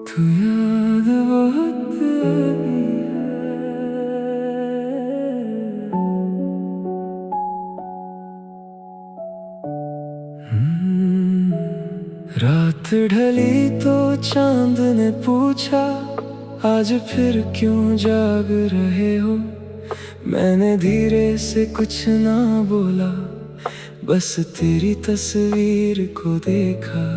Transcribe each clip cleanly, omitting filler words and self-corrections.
तू याद बहुत आई है। रात ढली तो चांद ने पूछा, आज फिर क्यों जाग रहे हो। मैंने धीरे से कुछ ना बोला, बस तेरी तस्वीर को देखा।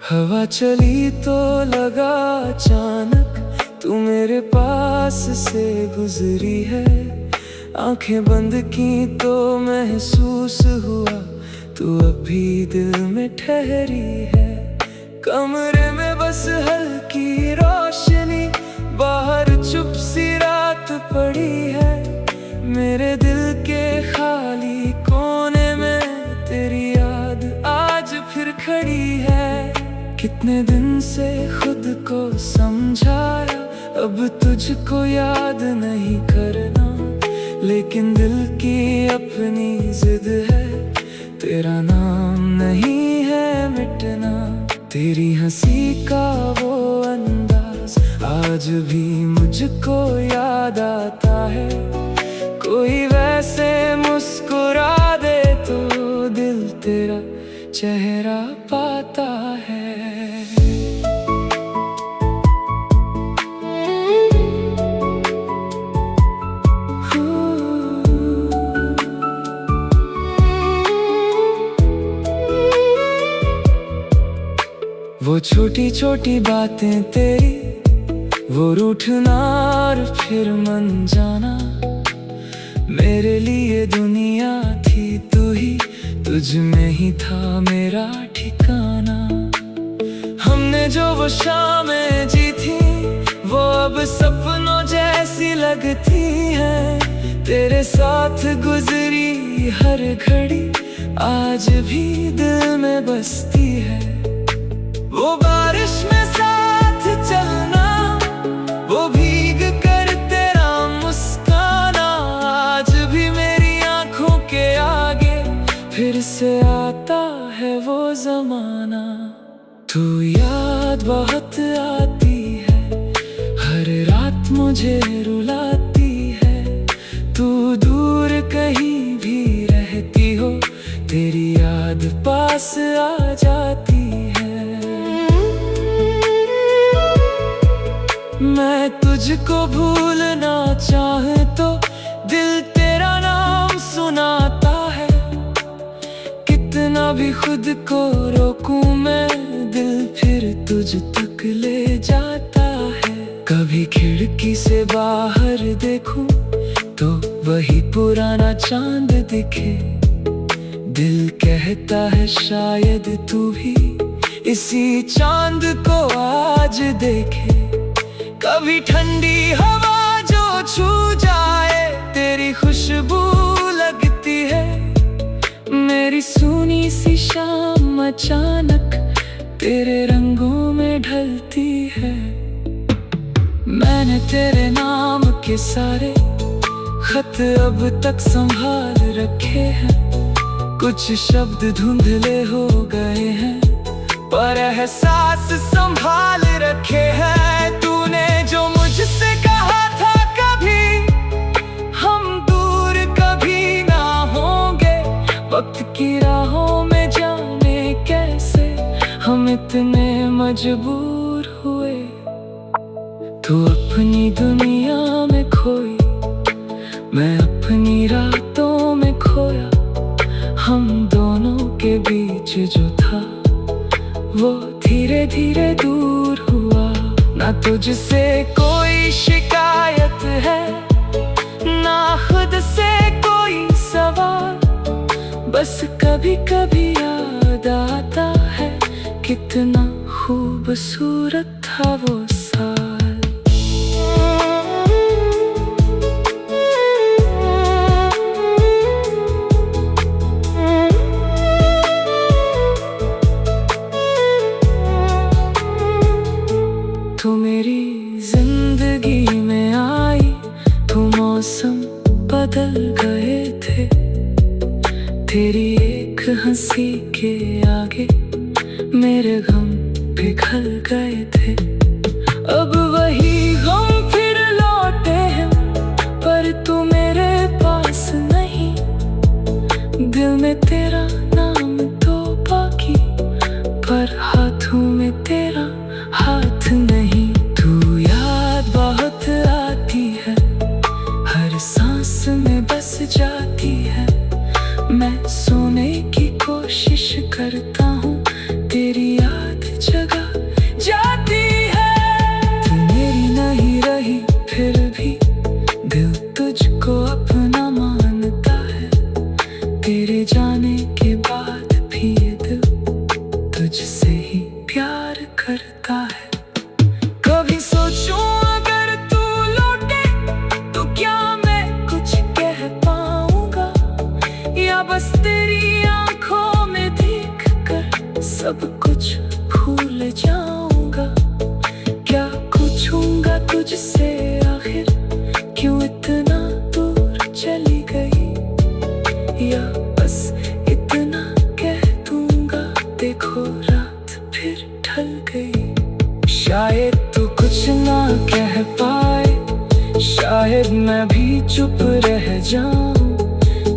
हवा चली तो लगा अचानक तू मेरे पास से गुजरी है। आंखें बंद की तो महसूस हुआ तू अभी दिल में ठहरी है। कमरे में बस हल्की रोशनी, बाहर चुप सी रात पड़ी है। मेरे दिल के खाली कोने में तेरी याद आज फिर खड़ी है। कितने दिन से खुद को समझाया, अब तुझको याद नहीं करना, लेकिन दिल की अपनी जिद है, तेरा नाम नहीं है मिटना। तेरी हंसी का वो अंदाज आज भी मुझको याद आता है। कोई वैसे मुस्कुरा दे तो दिल तेरा चेहरा पाता है। वो छोटी छोटी बातें तेरी, वो रूठना और फिर मन जाना। मेरे लिए दुनिया थी तू ही, तुझ में ही था मेरा ठिकाना। हमने जो वो शामें जी थी, वो अब सपनों जैसी लगती हैं। तेरे साथ गुजरी हर घड़ी आज भी दिल में बसती है। वो बारिश में साथ चलना, वो भीग कर तेरा मुस्काना, आज भी मेरी आंखों के आगे फिर से आता है वो जमाना। तू याद बहुत आती है, हर रात मुझे रुलाती है। तू दूर कहीं भी रहती हो, तेरी याद पास आ जाती है। मैं तुझको भूलना चाहे तो दिल तेरा नाम सुनाता है। कितना भी खुद को रोकूं मैं, दिल फिर तुझ तक ले जाता है। कभी खिड़की से बाहर देखूं तो वही पुराना चांद दिखे। दिल कहता है शायद तू भी इसी चांद को आज देखे। कभी ठंडी हवा जो छू जाए, तेरी खुशबू लगती है। मेरी सूनी सी शाम अचानक तेरे रंगों में ढलती है। मैंने तेरे नाम के सारे खत अब तक संभाल रखे हैं। कुछ शब्द धुंधले हो गए हैं, पर एहसास संभाल रखे हैं। तूने जो मुझसे कहा था कभी हम दूर कभी ना होंगे, वक्त की राहों में जाने कैसे हम इतने मजबूर हुए। तू अपनी दुनिया में खोई, मैं अपनी रातों में खोया। हम दोनों के बीच जो था वो धीरे धीरे दूर हुआ। ना तुझसे कोई शिकायत है, ना खुद से कोई सवाल, बस कभी कभी याद आता है कितना खूबसूरत था वो साल। तू मेरी जिंदगी में आई, तू मौसम बदल गए थे। तेरी एक हंसी के आगे मेरे गम पिघल गए थे। अब वही गम फिर लौटे हैं, पर तू मेरे पास नहीं। दिल में तेरा नाम तो बाकी, पर हाथों में तेरा हाथ नहीं। तू याद बहुत आती है, हर सांस में बस जाती है। मैं सोने की कोशिश करता हूँ, तेरी याद जगा जाती है। तू मेरी नहीं रही फिर भी दिल तुझको अपना मानता है। तेरे जाने के बाद भी ये दिल तुझसे ही प्यार करता है। कभी सोचूं अगर तू लौटे तो क्या मैं कुछ कह पाऊंगा, या बस तेरी आंखों में देख कर सब कुछ भूल जाऊंगा। क्या पूछूंगा तुझसे आखिर, क्यों इतना दूर चली गई, या बस इतना कह दूंगा देखो रात फिर ढल गई। शायद तू कुछ ना कह पाए, शायद मैं भी चुप रह जाऊं।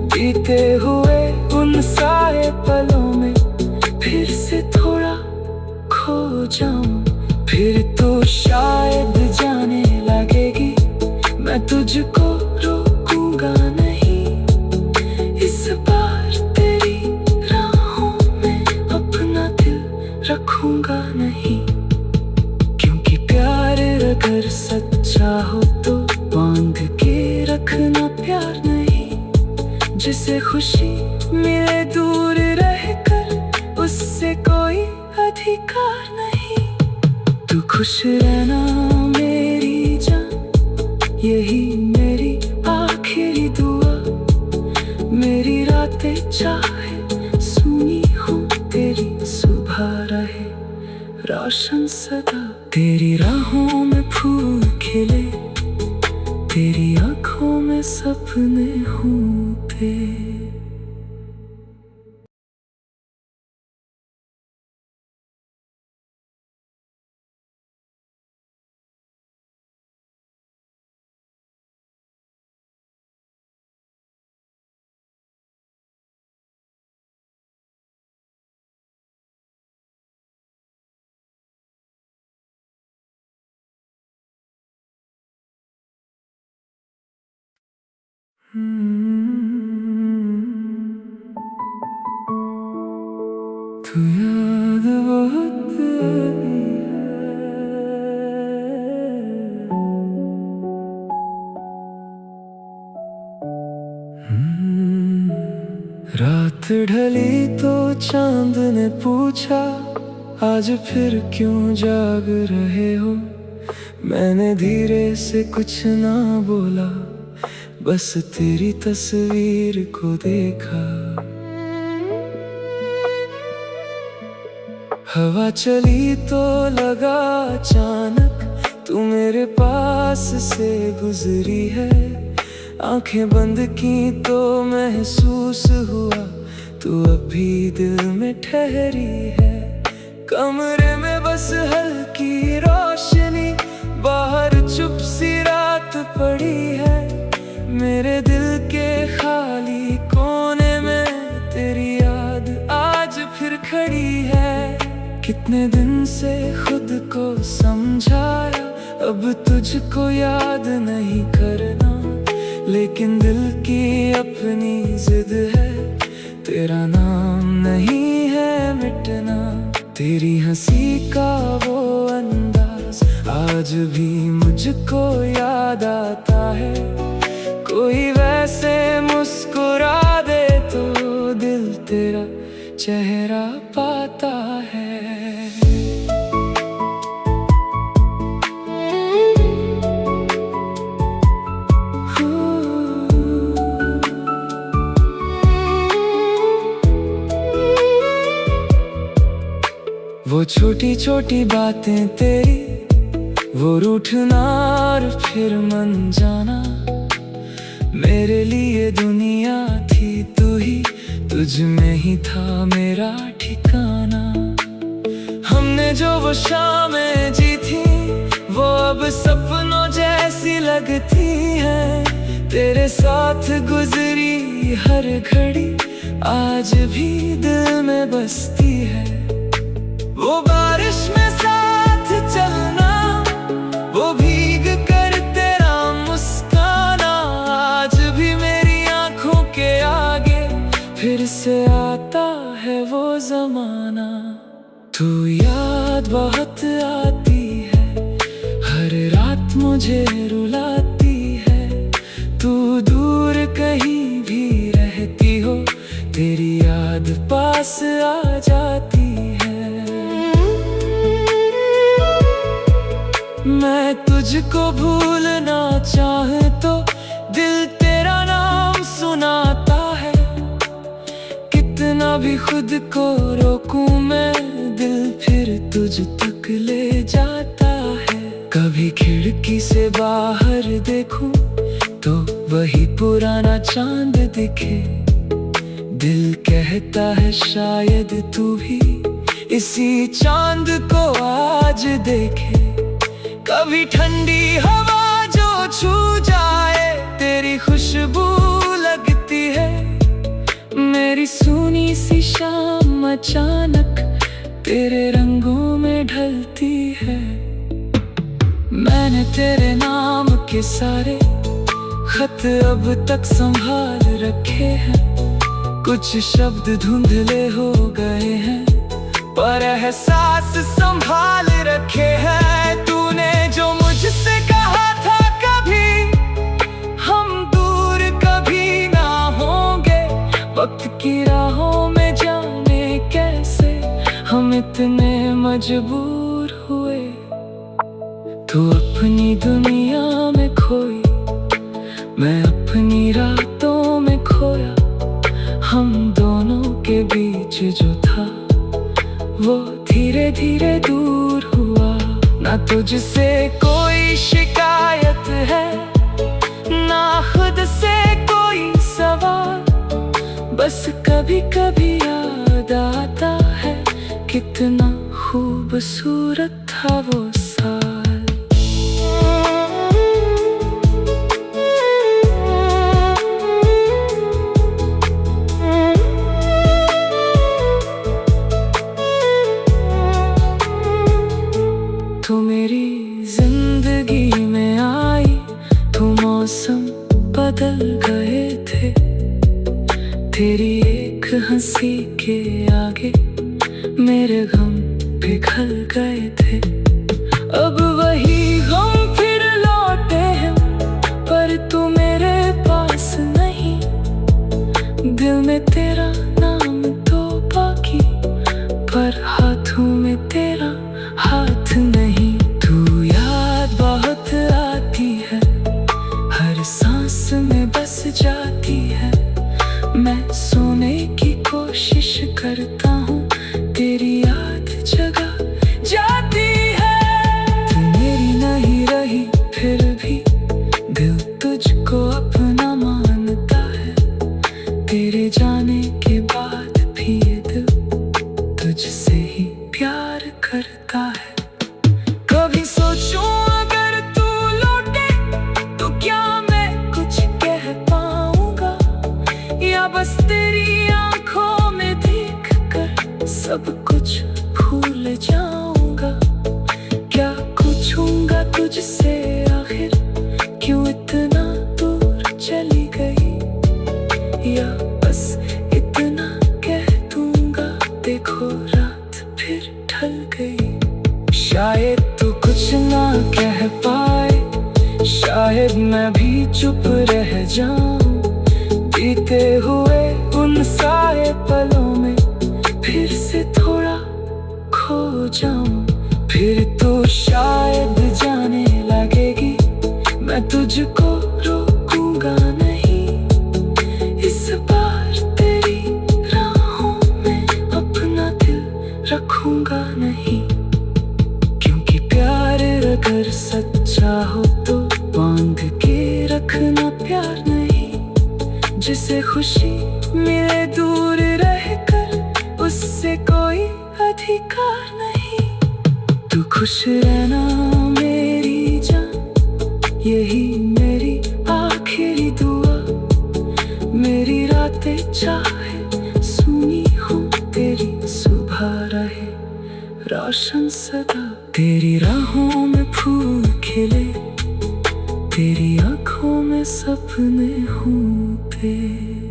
बीते हुए उन सारे पलों में फिर से थोड़ा खो जाऊं। फिर तो शायद जाने लगेगी मैं तुझको रोकूंगा नहीं। इस बार तेरी राहों में अपना दिल रखूंगा नहीं। क्योंकि प्यार अगर सच्चा हो तो बांध के रखना प्यार नहीं। जिसे खुशी मिले दूर रहकर उससे कोई अधिकार नहीं। तू खुश रहना मेरी जान, यही मेरी आखिरी दुआ। मेरी रातें चाहे सूनी हो, तेरी सुबह रहे रोशन सदा। तेरी राहों में फूल खिले, तेरी आंखों में सपने होते। तू याद बहुत आई है। रात ढली तो चांद ने पूछा, आज फिर क्यों जाग रहे हो। मैंने धीरे से कुछ ना बोला, बस तेरी तस्वीर को देखा। हवा चली तो लगा अचानक तू मेरे पास से गुजरी है। आंखें बंद की तो महसूस हुआ तू अभी दिल में ठहरी है। कमरे में बस हल्की रोशनी, बाहर चुप सी रात पड़ी है। मेरे दिल के खाली कोने में तेरी याद आज फिर खड़ी है। कितने दिन से खुद को समझाया, अब तुझको याद नहीं करना, लेकिन दिल की अपनी जिद है। तेरा नाम नहीं है मिटना, तेरी हंसी का वो अंदाज आज भी मुझको याद आता है। कोई वैसे मुस्कुरा दे तो दिल तेरा चेहरा पाता है। वो छोटी छोटी बातें तेरी, वो रूठना और फिर मन जाना। मेरे लिए दुनिया थी तू ही, तुझ में ही था मेरा ठिकाना। हमने जो वो शामें जी थी वो अब सपनों जैसी लगती है। तेरे साथ गुजरी हर घड़ी आज भी दिल में बसती है। वो बारिश में साथ चलना, वो भीग कर तेरा मुस्काना, आज भी मेरी आंखों के आगे फिर से आता है वो जमाना। तू याद बहुत आती है, हर रात मुझे रुलाती है। तू दूर कहीं भी रहती हो, तेरी याद पास आ जाती है। मैं तुझको भूलना चाहे तो दिल तेरा नाम सुनाता है। कितना भी खुद को रोकूं मैं, दिल फिर तुझ तक ले जाता है। कभी खिड़की से बाहर देखूं तो वही पुराना चांद दिखे। दिल कहता है शायद तू भी इसी चांद को आज देखे। कभी ठंडी हवा जो छू जाए, तेरी खुशबू लगती है। मेरी सूनी सी शाम अचानक तेरे रंगों में ढलती है। मैंने तेरे नाम के सारे खत अब तक संभाल रखे हैं। कुछ शब्द धुंधले हो गए हैं, पर एहसास संभाल रखे हैं। तूने जो मुझसे कहा था कभी हम दूर कभी ना होंगे, वक्त की राहों में जाने कैसे हम इतने मजबूर हुए। तू अपनी दुनिया में खोई, मैं अपनी रातों में खोया। हम दोनों के बीच जो था वो धीरे धीरे दूर हुआ। ना तुझसे कोई शिकायत है, ना खुद से कोई सवाल। बस कभी कभी याद आता है कितना खूबसूरत था वो साल। तू मेरी जिंदगी में आई, तू मौसम बदल गए थे। तेरी एक हंसी के आगे मेरे गम पिघल गए थे। अब वही गम फिर लौटे हैं, पर तू मेरे पास नहीं। दिल में तेरा नाम तो बाकी, पर हाथों में तेरा हाथ नहीं। तू याद बहुत आती है, हर सांस में बस जाती है। मैं सोने की कोशिश करता हूँ, तेरी याद जगा जाती है। तू मेरी नहीं रही फिर भी दिल तुझको अपना मानता है। तेरे जाने के बाद भी ये दिल तुझसे ही प्यार करता है। कभी सोचूं अगर तू लौटे तो क्या मैं कुछ कह पाऊंगा, या बस तेरी आंखों में देख कर सब कुछ भूल जाऊंगा। क्या पूछूंगा तुझसे आखिर क्यों इतना दूर चली गई, या बस इतना कह दूंगा देखो रात फिर ढल गई। शायद तू कुछ ना कह पाए, शायद मैं भी चुप रह जाऊं। बीते हुए उन सारे पलों में फिर से थोड़ा खो जाऊं। फिर तो शायद जाने लगे जिसे खुशी मिले दूर रहकर, उससे कोई अधिकार नहीं। तू खुश रहना मेरी जान, यही मेरी आखिरी दुआ। मेरी रातें चाहे सूनी हो, तेरी सुबह रहे रोशन सदा। तेरी राहों में फूल खिले, तेरी आंखों में सपने हों तेरे।